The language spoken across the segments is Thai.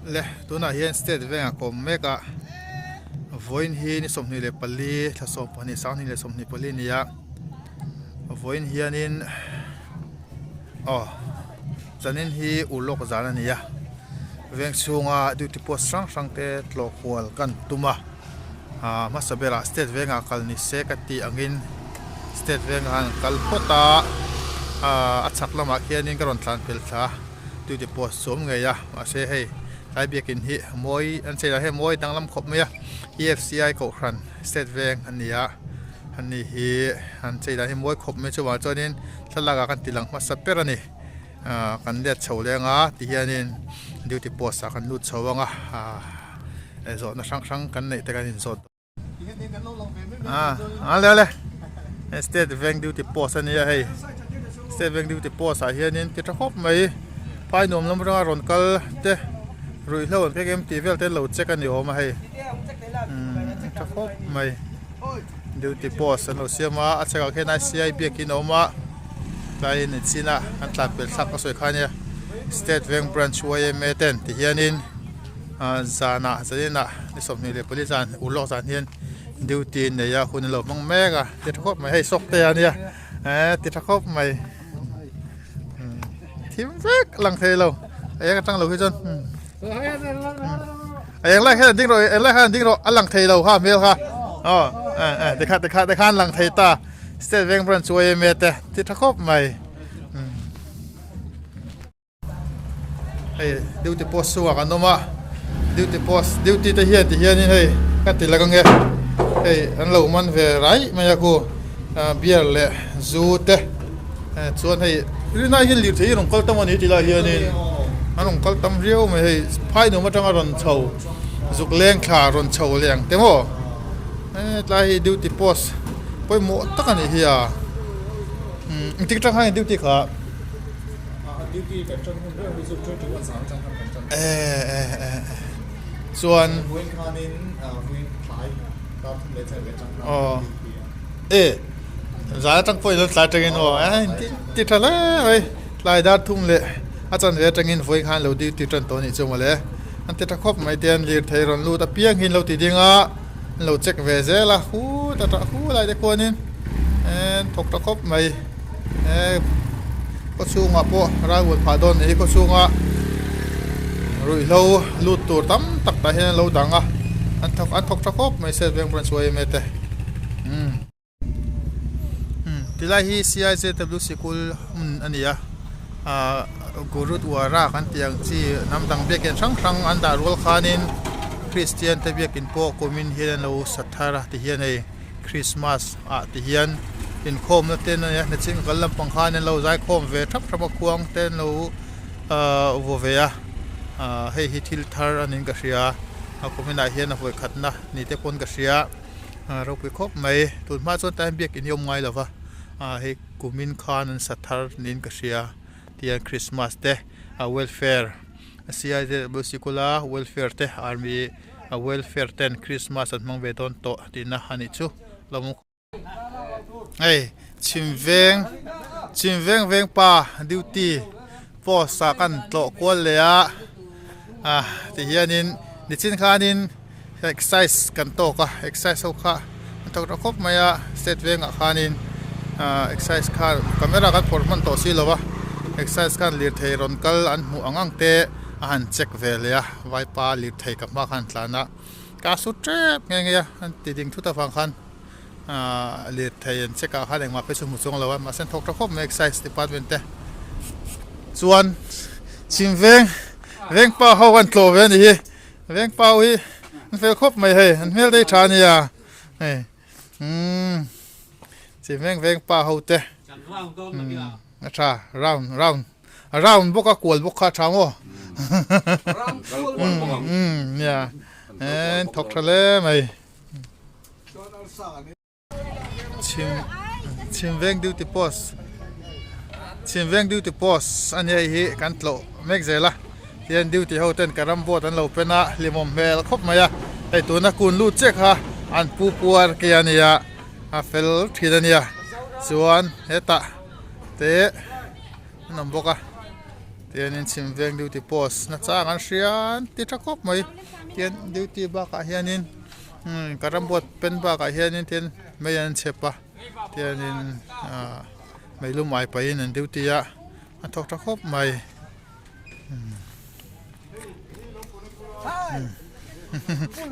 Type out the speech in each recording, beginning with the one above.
le tuna hian state venga kom meka voin hi ni somni le pali thla som pani sang ni le somni pali nia voin hianin zanin hi ulok zana nia veng chunga duty post sang te tlo khwal kan tuma masabera state venga kalni sekati angin state venga kal khota achak lama khianin karon tlan pel tha duty post som ngeya ase hei ai biakin hi moi an sei la he moi danglam khop meya EFCI ko khan state bank ania ani hi an sei la he moi khop me chuwa chonin thalaga kan tilang ma sapera ni kan let chholenga ti hianin duty post a kan lut chhawanga zo na sang kan nei te kan in zot le state bank duty post ania hei state bank duty post a hianin ti thkhop mai phai nom lam ranga ron kal te rui lo ke game TV te lo check ani ho ma hei thkhop mai duty post an lo siama a cheka khena CI biakin oma lai ni china an tlat pel sak a soi khania state bank branch YMA 10 ti hianin zana zanina ni somni le polisan ulok zan hian duty ne ya hun lo mang mega ti thkhop mai hei sok te ania ti thkhop mai thim vek lang thei lo ai ka tang lo hi chon ai lai khan ding rồi lai khan ding rồi alang thei lo ha mel ha de khan lang thei ta state bank branch YMA te ti thkhop mai ai duty post suwa kan noma duty post duty te hian ni hei ka ti la nge hei an lo man ve rai maya ko beer le zu te chuan hei rina hi lir thei rong kal tam ani ti la hian ni anong kal tam riau mai hei phai no ma tanga ron chho zuk leng kha ron chho leng temo tlai duty post poi mo takani hi a tik tang hai duty kha duty kan chon hun re zuk chon chu sang chang kan chon chuan buin khanin buin thai ta thum le chang le chang za tang poi lo tla tangin ti thala oi tlai da thum le achan ve tangin voi khan lo di ti tran to ni chumale an te thkhop mai ten lir thei ron lu ta piang hin lo ti dinga lo check ve zela hu ta hu lai de konin thok ta khop mai ko chunga po rawul pha don ni ko chunga rui lo lu tur tam tak ta hen lo danga an thok ta khop mai se beng branch way me te tilai hi CIJW school ania gurut wara kan tiang chi namdang beken sang anda rol khanin Christian te bekin po komin hian lo sathara ti hian ei Krismas ti hian in khom na ten na ching kalam pangkhan lo zai khom ve thap khuang ten lo vo ve ya hei hi thil thar anin ka ria komina hian a voi khatna ni te pon ka ria ro pe khop mai tun ma chon time bekin yom ngai lova hei kumin khan an sathar nin ka ria tian Krismas te welfare CIJW sikula welfare te army welfare 10 Krismas at mang beton to tina hani chu lamu ei chimveng pa duty post sa kan to kwal le ti hianin ni chin khanin exercise kan to ka exercise ho kha tok khop maya state veng khanin exercise kha camera kan forman to si lowa exercise kan lir thei ron kal an mu angang te an check vel ya vai pa lir thei ka ma khan tlana ka su trep nge an ti ding thu ta phang khan lir thei an check ka khan ma pe su mu chong lawa ma sen thok thok me exercise department te chuan veng pa ho an tlo ve ni hi veng pa hi an fe khop mai he an mel dei thani ya veng pa ho te acha round boka kwal boka thango ya thok thale mai chimveng duty post ania hi kan tlo mek zela hian duty ho ten karam bot an lo pena limom mel khop maya ei tuna kun lu check ha an pu puar ke ania a fel thidania chuan heta te namboka tiền in sim veng duty post na cha ngan hrian ti tha khop mai tiền duty ba ka hianin karambot pen ba ka hianin tiền mai an chepa tiền in mai lumai pa in duty ya an thok tha khop mai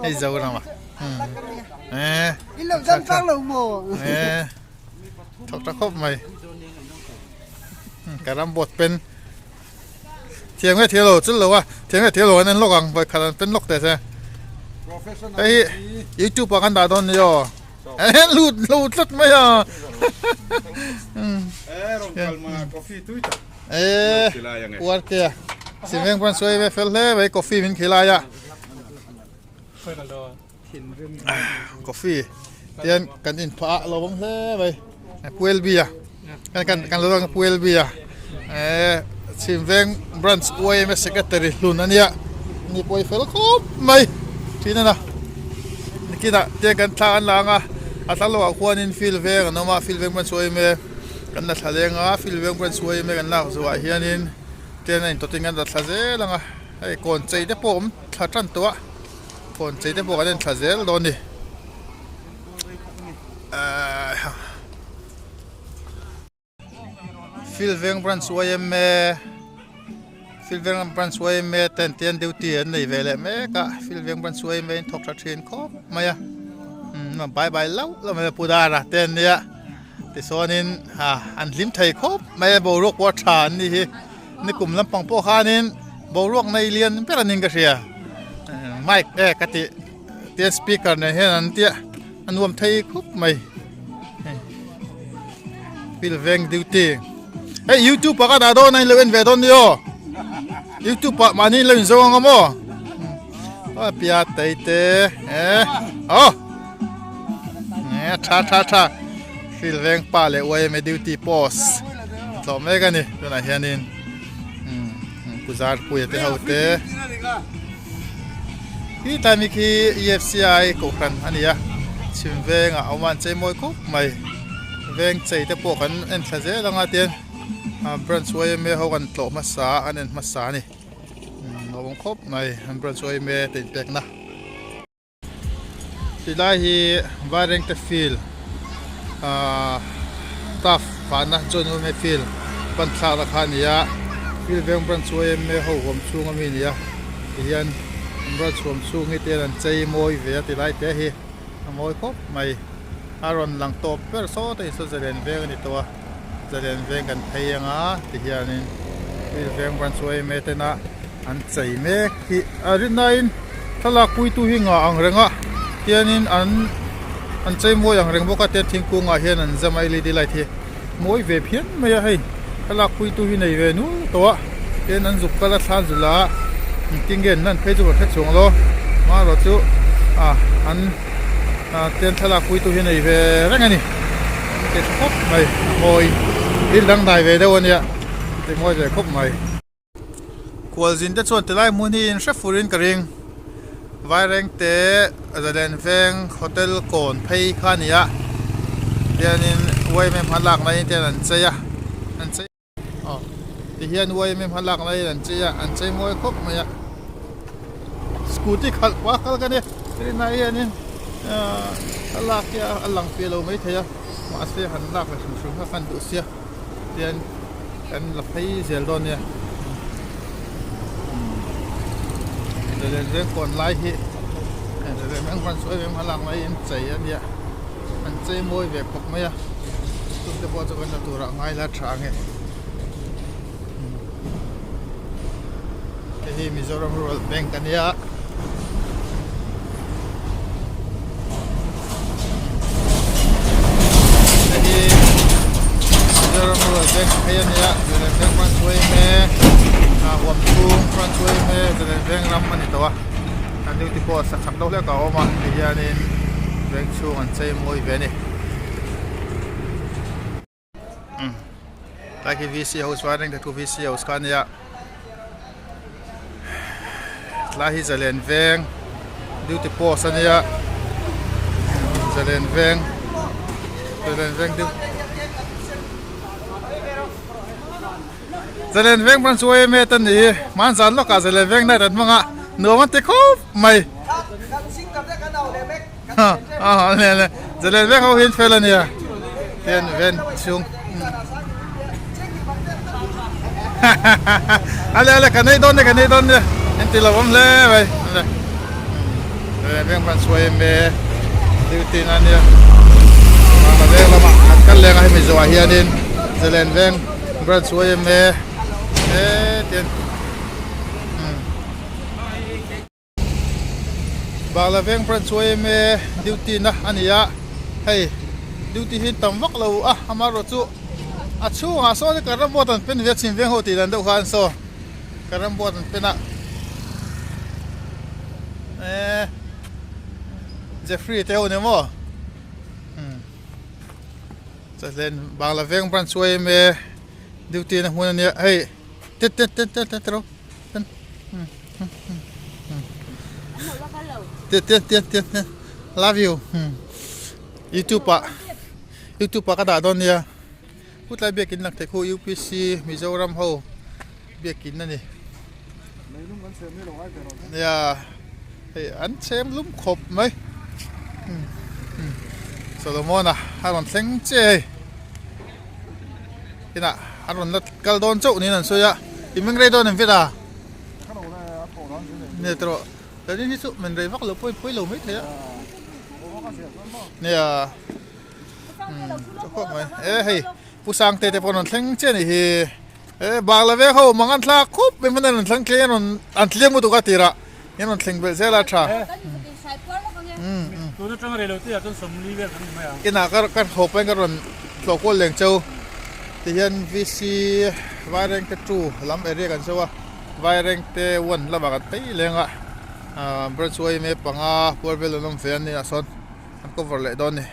ei zo na ma cái lồng dân trang lồng mồ thok tha khop mai karambot pen thiêng cái thielo chứ lâu à thiêng cái thielo nên lóc ang vậy khănเป็นlócแต่ใช่ไอ้YouTube ปากกันด่าโดนเนี่ยลูดสักไหมอ่ะปวดเกียสิเวงพันสวยไปเฟลเล่ไปกาแฟมินขีลายะกาแฟเตียนกันอินพระเราบังเล่ไปพูเอลบีอ่ะกันเราต้องพูเอลบีอ่ะสิเวงบรันส์YMA Secretary ลุนนั่นเนี่ยนี่ป่วยเฟลครบไหมที่นั่นนะนี่คิดอะเตียงกันทางหลังอ่ะอาตลอดควรอินฟิลเวงน้องมาฟิลเวงบรันส์YMAกันนัดทะเลงอ่ะฟิลเวงบรันส์YMAกันนักสวายเฮียนินเตียงนั่นตัวติงกันนัดทะเลลังอ่ะไอ้คนใจเด็กผมทัดจันตัวคนใจเด็กผมกันทะเลโดนดิฟิลเวงบรันส์YMAฟิลเวงบรันส์YMAเต็นเตียนดิวตี้ในเวลาเมกะฟิลเวงบรันส์YMAทอกทัดเทียนครบไหมอ่ะมันบายแล้วไม่พูดอะไรเต็นเนี่ยติโซนินอันลิมไทยครบไม่บวกวัชานนี่กลุ่มลำปังโปคานินบวกในเรียนเป็นอะไรกันเสียไม่กติเตียนสปีกเกอร์เนี่ยเห็นอันเตียอันรวมไทยครบไหมฟิลเวงดิวตี้เฮ้ย YouTube ปากกาดาโดนในเลเวนเวดอนเดียว YouTube ปากมานี่เลเวนโซ่งมั้งอ๋อพิอาเตยอ๋อท่าฟิลเวงป้าเลยYMA Duty Post ต่อไม่กันนี่ตัวไหนเฮียนินกุซาร์คุยเตะเอาเตะที่ตอนนี้คือ EFCI กุกันอันนี้ชิมเวงเอามันใจมวยกุไม่เวงใจเตะพวกกันเอ็นทะเลลังอาเตียนบรันส์YMAเขากันโตมาสาอันนั้นมาสานี่เราบังคับไม่บรันส์YMAติดเด็กนะที่ได้ที่วาร์เรงเตฟิลตัฟฟานะจนไม่ฟิลปัญหาตะขันเนี่ยฟิลเวงบรันส์YMAเขาหวมชูงมีเนี่ยที่ยันบรันส์หวมชูงให้เตียนใจมวยเวียที่ได้เตะที่มวยครบไม่อารอนหลังโตเปอร์โซ่ที่สุดจะเรียนเวงนี่ตัวจะเรียนเวงกันเพียงที่ยันฟิลเวงบรันส์YMAเตนะอันใจเมฆที่อารินัยถ้าลักคุยตู้หิงอังเรงเทียนินอันใจมวยอย่างเร่งบอกว่าเตียนทิ้งกูงาเฮียนอันจะไม่ลีดีไลทีมวยเวเพียนไม่ให้ถ้าลักคุยตัวหินในเวนูตัวเตียนอันจุกกระทานจุละกิงเงินนั่นเพจุกเพชรชงโลมาเราจูอันเตียนถ้าลักคุยตัวหินในเวอะไรเงี้ยนี่เตียนครบไม่มวยดิ้นดังได้เวเดียวเนี่ยเตียนมวยจะครบไม่กวลจินจะชวนแต่ไล่มูนี่เชฟฟูรินกระริงวายแรงเตะจะเดินเฟงโฮเทลโกนเพย์ข้านี้เดี๋ยวนี้YMAพันหลักในเดี๋ยวนั้นเจียอันเจียอ๋อที่เฮียนYMAพันหลักในอันเจียอันเจียมวยครบไหมอ่ะสกูตี้ขัดว่าขัดกันเนี่ยที่ไหนอันนี้อันหลักเนี่ยอันหลังเฟียเราไม่เทียมาเสียหันหลักเลยสุ่มๆขันดุเสียเดี๋ยวกันหลับให้เสียโดนเนี่ยจะเรื่องก่อนไล่ที่จะเรื่องแมงวันสวยแมงพลังไล่ใจอันเนี้ยอันใจมวยแบบปกไหมอ่ะตุ้มจะพอจะกันตัวละง่ายละช้างไงที่มิโซรัมรูรัลแบงก์กันเนี้ยที่มิโซรัมรูรัลแบงก์ให้อันเนี้ยจะเรื่องแมงวันสวยแม่หวมชูงฟรันช่วยไม่จะเร่งรำมันนี่ตัวอันนี้ที่พอสักคำเล่าเรื่องเก่ามาที่ยานินเร่งชูงอันใช้มวยเวนี่แต่ที่วิเศษหัวสวรรค์แต่ที่วิเศษหัวสกันเนี่ยลาฮิจะเล่นเวงดูที่พอสันเนี่ยจะเล่นเวงดู จะเล่นเวงมันช่วยเมตันนี่มันสันลูกกาจะเล่นเวงได้แต่มังอ่ะเนื้อมันติดครบไม่เนี่ยจะเล่นเวงเขาเห็นเฟลเนี่ยเล่นเวงชุ่มอะไรกันนี่โดนเนี่ยเห็นตีเราผมเลยไปเล่นเวงมันช่วยเมดิวตีนั่นเนี่ยมาเล่นละมากันเล่นให้มีจังหวะเฮียนินจะเล่นเวงมันช่วยเมเตียนบางละเวงพระช่วยเมดิวตีนะอันนี้อะให้ดิวตีหินต่ำวักเราอ่ะมารถจู่ชูหาโซ่ที่กระรำบตันเป็นเวียดชิมเวงหัวตีนันเดือดขันโซ่กระรำบตันเป็นอะเจฟฟรีย์เท่านี้มั้งจะเล่นบางละเวงพระช่วยเมดิวตีนะมันเนี่ยให้เต้นรู้เต้น love you YouTube ปะกระดาษตอนเนี้ยพูดอะไรเบียกินหลักแต่คู่ UPC มิโซรัมโฮเบียกินนั่นนี่เนี่ยอันเซมลุ่มขบไหมโซโลมอนอ่ะฮารอนเซ็งเจที่น่ะฮารอนนัดกัลโดนโจนี่นั่นสุยะอีมึงไรโดนนั่นฟิดาเนี่ยตัวแต่นี่สุมันไรฟักเราปุ้ยเราไม่เท่เนี่ยก็ไม่เฮ้ยผู้สร้างเตะพอนั่นเซ็งเจนี่บางละเวเขามังอันทลาคุบเป็นมันนั่นเซ็งเลียนอันเลียมุตุกติระยันนั่นเซ็งเบลเซลาชาตัวนี้จังเร็วที่จะต้องสมรีเวลทำไมอ่ะกินหนักกันหอบไปกันรอนโลโก้เหลืองเจ้าที่ยันวิซีวายแรงเตจูลำเอเรียกันใช่ปะวายแรงเตวันละบากันตีเหลืองอ่ะบริษัทเมปังอาพัวเวลน้ำเฟียนนี่อ่ะส่วนอันก็วอลเล่ดอนนี่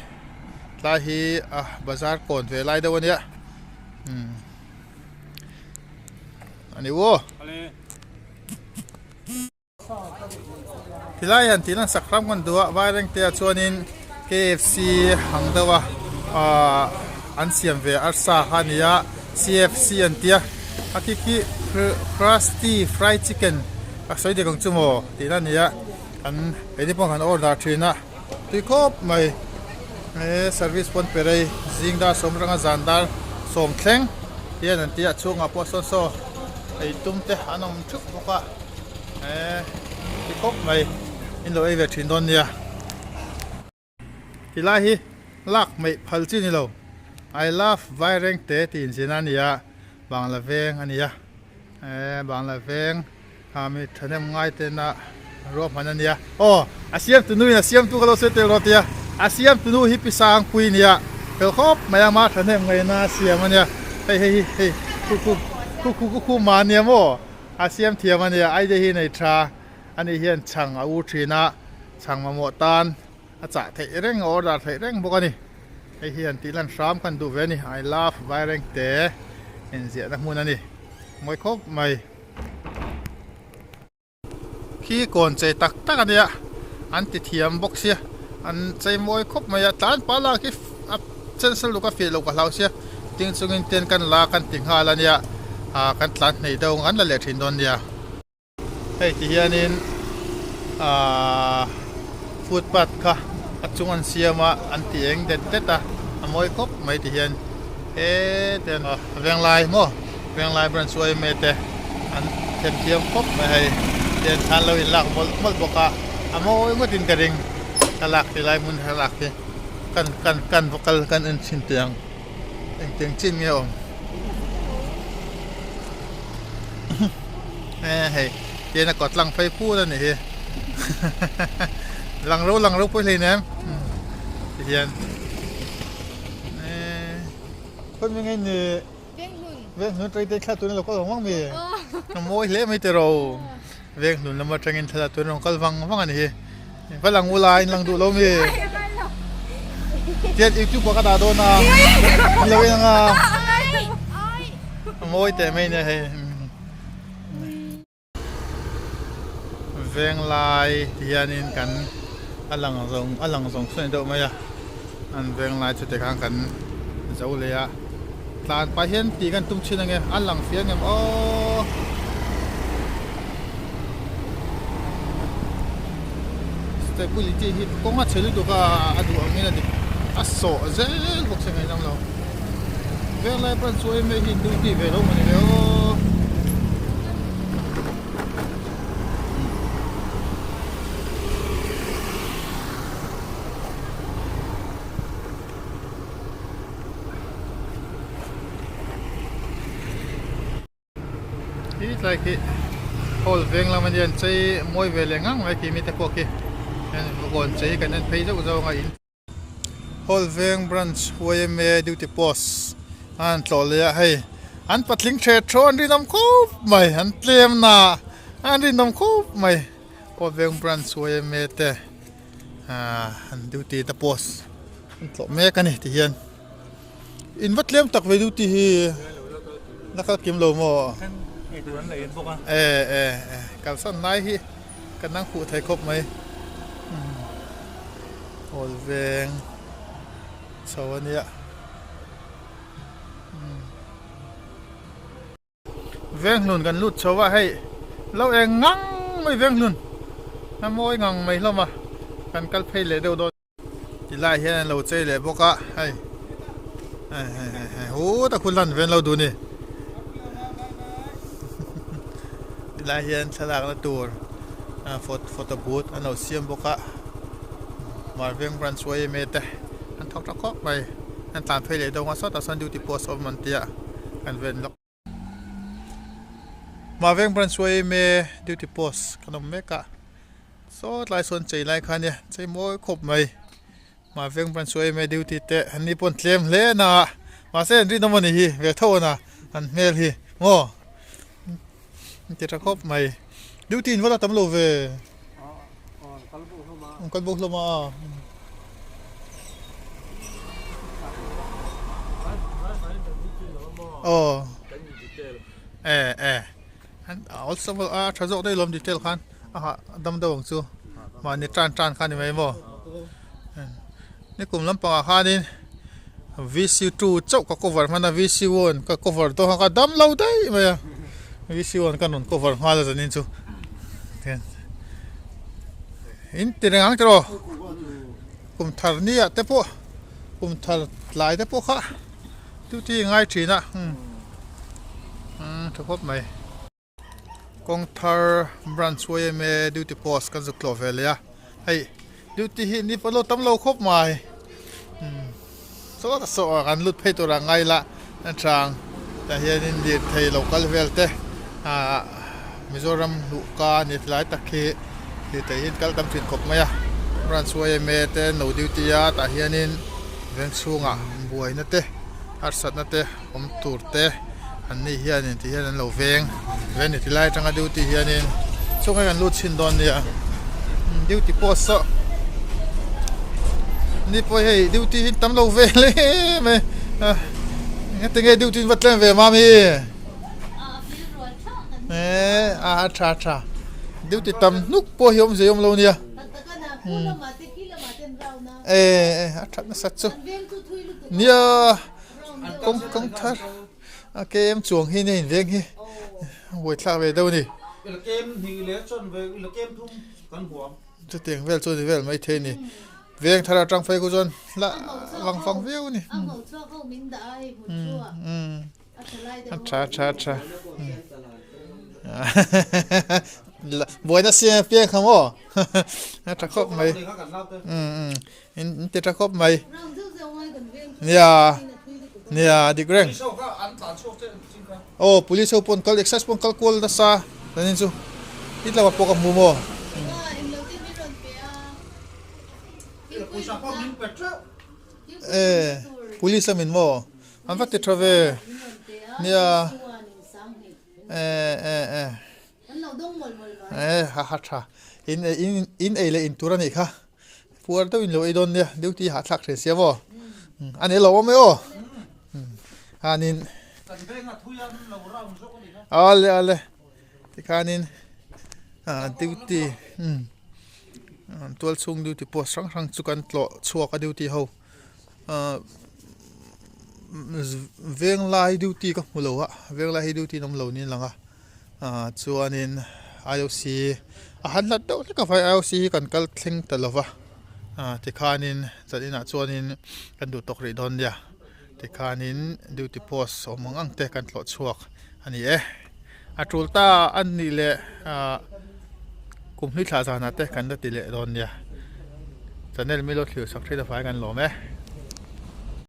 ลายฮีบาซาร์ก่อนเวลาเดี๋ยววันนี้อันนี้วัวที่ไล่ยันที่นั่นสักครั้งกันตัววายแรงเตะชวนิน KFC หังตัวอันเสียมเวอร์ซาฮันยา CFC อันเตียฮักกี้ crusty fried chicken อักษรเดียวกันจุโมที่นั่นเนี่ยอันเป็นที่พวกกันออเดอร์ทีน่ะที่ครบไม่service ปนเปรย์จิงดาสมรังจันดาสมแข็งที่นั่นที่ช่วงอพอสโซไอตุ้มเตะอันนั้นชุบพวกที่ครบไม่อินโดเอเวอร์ทินโดนเนี่ยที่ไล่ฮีลักไม่พัลจีนี่เรา I love ไวเร่งเตะที่อินสินันเนี่ยบางละเวงอันนี้บางละเวงมีทันเดมง่ายเตนะรวมมันเนี่ยโอ้อาเซียมตุนุยอาเซียมตุกเราเสด็จรถเนี่ยอาเซียมตุนุฮิปิสังคุยเนี่ยเฮลคอบไม่มาทันเดมง่ายนะอาเซียมมันเนี่ยเฮ้ยคุมาเนี่ยโมอาเซียมเทียมันเนี่ยไอเดียในทราอันนี้เห็นช่างอาวุธนะช่างมาหมดตานอาจจะเทเร่งออดาเทเร่งบอกนี่ไอเห็นตีลันซ้ำกันดูเวนี่ I love ไวเร่งเตะเห็นเสียนักมูนันนี่ไม่ครบไม่ขี้ก่อนใจตักกันเนี่ยอันติเทียมบอกเสียอันใจมวยครบไม่ตานปลาคิเส้นสลุกฟิลลูกเราเสียติงสุงินเตียนกันลากันติงหาลันเนี่ยกันตัดในดงอันละเล็กทินโดนเนี่ยเฮ้ยที่เฮียนินฟุตบาทค่ะอัดจุงอันเสียมาอันที่เองเด็ดอ่ะมวยครบไม่ที่เฮียนเเตียนเวียงลายมั้งเวียงลายเป็นช่วยเมตอันเทียมครบไม่ให้เตียนทันเราอินลักหมดบอกมวยมันตินกระดิ่งทะลักที่ไรมุนทะลักที่กันพวกกันอันชินเตียงชิ้นเงี้ยเฮ้ยเดี๋ยวนักกดลังไฟพูดแล้วนี่ลังรู้ไปเลยนะเฮียนคนยังไงเนี่ยเวงหนุนใจเด็กข้าตัวนี้เราก็ต้องมีน้ำมวยเละไม่เจอเราเวงหนุนเรามาจังเงินข้าตัวนี้เราก็ฟังอันนี้ฝรั่งอุลายลังดูเรามีเจ็ดอีกจุกกระดาษโดนนะเราเองมวยแต่ไม่เนี่ยเวียงลายที่ยันกันอลังส่งส่วนเดียวไหมอ่ะอันเวียงลายจุดเด็กข้างกันเจ้าเลยอ่ะ ลานไปเห็นตีกันตุ้มชินไงอันหลังเฟียงไงโอ้แต่กุลิจีฮิตก็มาเฉลิดูก็อดูอันนี้นะดิอัศโซเซลบอกเสียงไงนั่งเราเวลาเป็นสวยไม่ฮินดูดีเวลามันเนี่ยโอ้ที่ไรกี่โฮลเวงเรามันยันใช้มวยเวลงังไอ้กี่มีแต่พวกกี่ก่อนใช้กันนั่นเพย์จะกูจะเอาไงโฮลเวงบรันช์ YMA Duty Post อันโตเลยให้อันปัดลิงเทรดโชนรีน้ำคูบไม่อันเตรียมนาอันรีน้ำคูบไม่โฮลเวงบรันช์ YMA เตอัน Duty ตะ Post อันโตเมกันนี่ที่เห็นอินวัดเลี้ยมตักไป Duty นักขับกิมโลโมกันสั้นไหนฮีกันนั่งขู่ไทยครบไหมโอ้เวงสวัสดีเวงหนุนกันลุดชาวว่าให้เราเองงังไม่เวงหนุนน้ำมวยงังไม่เรามากันกัลเพลเลยเดี๋ยวโดนที่ไล่เห็นเราเจเลยพวกอะให้โอ้แต่คุณลันเวงเราดูนี่ลายเห็นฉลากละตัวโฟโต้บูธอันเราเสียมบกะมาเวียงบรันช์วยเมตอันทอกตะคอกไปอันตามเพลย์ดงว่าสอดตัดสันดิวติโพสอมันเตียกันเวนล็อกมาเวียงบรันช์วยเมดิวติโพสขนมเมกะสอดลายส่วนใจลายคันเนี่ยใจมวยครบไหมมาเวียงบรันช์วยเมดิวติเตอันนี้ปนเทียมเล่นะมาเส้นรีนมันนี่เวทโทนะอันเมลฮีโม่จะครบไหมดูทีนว่าเราทำโลเวกันบุกลงมาโอ้ฮันเอาสมมติทศได้ลมดีเทลขันดำดงซูมาเนี่ยจานขันยังไงบ่นี่กลุ่มลำปางขันนี่VC2 เจ้าก็ cover มันนะ VC1 ก็ cover ตัวเขาก็ดำเราได้ไหมVC1 kan non cover hala zanin chu in tirang tro kum thar ni te po kum thar lai te po kha tu ti ngai thina thop mai kong thar branch YMA duty post kan zu clovelia hey duty hi ni palo tam lo khop mai so kan lut phei to ra ngai la chang ta hian in dir thei local velte Mizoram luka ni tlai takhi ti te hin kal kam thin khop maya ran suai me te no duty ya ta hianin veng chunga buai na te arsat na te om tur te an ni hianin ti hian lo veng ven ni tlai tanga duty hianin chunga kan lut chin don nia duty post so ni poi hei duty hin tam lo ve le me te nge duty wat len ve ma mi cha điếu thì tầm lúc po hiếm gì ông lâu nia chắc nó sạch chứ nia công thắt cái em chuồng hi này viên hi buổi thả về đâu nè cho tiền về cho thì về mấy thế nè viên thà trang phê của dân là vàng vàng view nè cha buổi nó xe phía không ó trắc khóc mày in trắc khóc mày nè đi greng oh police pun kal excess pun kalkul da sa tanin su itla wa pokam mo police min mo an vat trave nè ha in le in tura ni kha puar to in lo i don ne duty ha thak the sia bo an e lo me o anin ale ti kanin duty tol chung duty post sang chu kan tlo chuak a duty ho veng lai duty ka mulo a veng lai duty nom lo ni langa chuanin IOC a hanlat do ka vai IOC kan kal thleng talova tikhanin chadina chuanin kan du tok ri don dia tikhanin duty post omang ang te kan tlo chuak ani atulta an ni le kumhli thla jana te kan da ti le don dia channel mi lo thliu sak thila fai kan lo me